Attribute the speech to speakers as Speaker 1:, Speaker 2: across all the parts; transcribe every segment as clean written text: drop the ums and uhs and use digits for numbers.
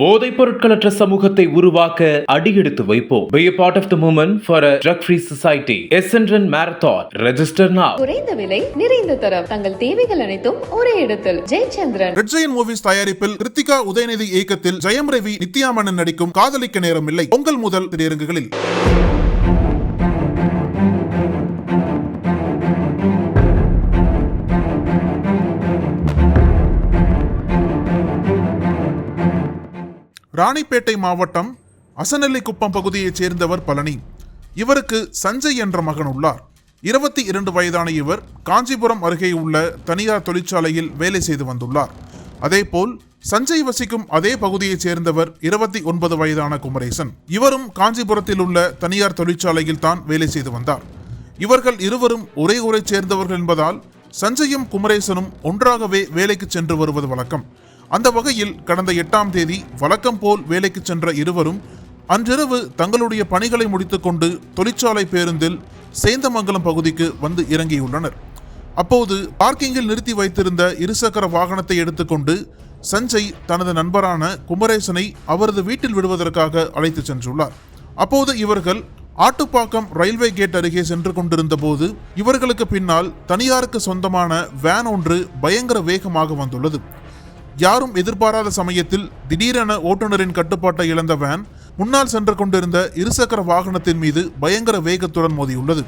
Speaker 1: போதைப் பொருட்களற்ற சமூகத்தை உருவாக்க அடியெடுத்து வைப்போம். Be a part of the movement for a drug-free society. Essendon Marathon. Register now.
Speaker 2: குறைந்த விலை, நிறைந்த தரம். தங்கள் தேவைகள் அனைத்தும் ஒரே இடத்தில். ஜெயச்சந்திரன்.
Speaker 3: ரெட் ஜெயன்ட் மூவிஸ் தயாரிப்பில் கிருத்திகா உதயநிதி இயக்கத்தில் ஜெயம் ரவி, நித்யா மேனன் நடிக்கும் காதலிக்க நேரம் இல்லை பொங்கல் முதல் திரையரங்குகளில். ராணிப்பேட்டை மாவட்டம் அசனல்லிக்குப்பம் பகுதியைச் சேர்ந்தவர் பழனி. இவருக்கு சஞ்சய் என்ற மகன் உள்ளார். 22 வயதான இவர் காஞ்சிபுரம் அருகே உள்ள தனியார் தொழிற்சாலையில் வேலை செய்து வந்துள்ளார். அதேபோல் சஞ்சய் வசிக்கும் அதே பகுதியைச் சேர்ந்தவர் 29 வயதான குமரேசன். இவரும் காஞ்சிபுரத்தில் உள்ள தனியார் தொழிற்சாலையில் தான் வேலை செய்து வந்தார். இவர்கள் இருவரும் ஒரே ஊரைச் சேர்ந்தவர்கள் என்பதால் சஞ்சயும் குமரேசனும் ஒன்றாகவே வேலைக்கு சென்று வருவது வழக்கம். அந்த வகையில் கடந்த 8ஆம் தேதி வழக்கம் போல் வேலைக்கு சென்ற இருவரும் அன்றிரவு தங்களுடைய பணிகளை முடித்துக்கொண்டு தொழிற்சாலை பேருந்தில் சேந்தமங்கலம் பகுதிக்கு வந்து இறங்கியுள்ளனர். அப்போது பார்க்கிங்கில் நிறுத்தி வைத்திருந்த இருசக்கர வாகனத்தை எடுத்துக்கொண்டு சஞ்சய் தனது நண்பரான குமரேசனை அவரது வீட்டில் விடுவதற்காக அழைத்து சென்றுள்ளார். அப்போது இவர்கள் ஆட்டுப்பாக்கம் ரயில்வே கேட் அருகே சென்று கொண்டிருந்த போது இவர்களுக்கு பின்னால் தனியாருக்கு சொந்தமான வேன் ஒன்று பயங்கர வேகமாக வந்துள்ளது. யாரும் எதிர்பாராத சமயத்தில் திடீரென ஓட்டுநரின் கட்டுப்பாட்டை இழந்த வேன் முன்னால் சென்று கொண்டிருந்த இருசக்கர வாகனத்தின் மீது பயங்கர வேகத்துடன் மோதியுள்ளது.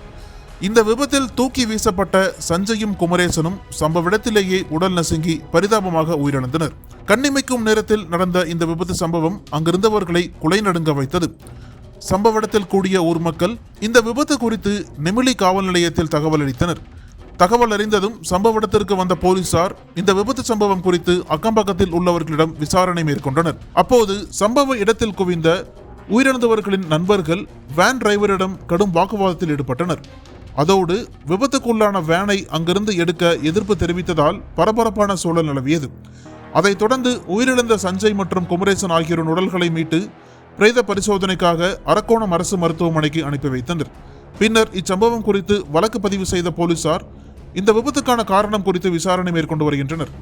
Speaker 3: இந்த விபத்தில் தூக்கி வீசப்பட்ட சஞ்சயும் குமரேசனும் சம்பவ இடத்திலேயே உடல் நசுங்கி பரிதாபமாக உயிரிழந்தனர். கண்ணிமைக்கும் நேரத்தில் நடந்த இந்த விபத்து சம்பவம் அங்கிருந்தவர்களை குலை நடுங்க வைத்தது. சம்பவ இடத்தில் கூடிய ஊர் மக்கள் இந்த விபத்து குறித்து நெமிலி காவல் நிலையத்தில் தகவல் அளித்தனர். தகவல் அறிந்ததும் சம்பவ இடத்திற்கு வந்த போலீசார் இந்த விபத்து சம்பவம் குறித்து அக்கம்பக்கத்தில் உள்ளவர்களிடம் விசாரணை மேற்கொண்டனர். அப்போது சம்பவ இடத்தில் குவிந்த உயிரிழந்தவர்களின் நண்பர்கள் வேன் டிரைவரிடம் கடும் வாக்குவாதத்தில் ஈடுபட்டனர். அதோடு விபத்துக்குள்ளான வேனை அங்கிருந்து எடுக்க எதிர்ப்பு தெரிவித்ததால் பரபரப்பான சூழல் நிலவியது. அதைத் தொடர்ந்து உயிரிழந்த சஞ்சய் மற்றும் குமரேசன் ஆகியோரின் உடல்களை மீட்டு பிரேத பரிசோதனைக்காக அரக்கோணம் அரசு மருத்துவமனைக்கு அனுப்பி வைத்தனர். பின்னர் இச்சம்பவம் குறித்து வழக்கு பதிவு செய்த போலீசார் இந்த விபத்துக்கான காரணம் குறித்து விசாரணை மேற்கொண்டு வருகின்றனர்.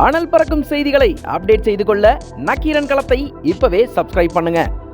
Speaker 4: அனல் பறக்கும் செய்திகளை அப்டேட் செய்து கொள்ள நக்கீரன் களத்தை இப்பவே சப்ஸ்கிரைப் பண்ணுங்க.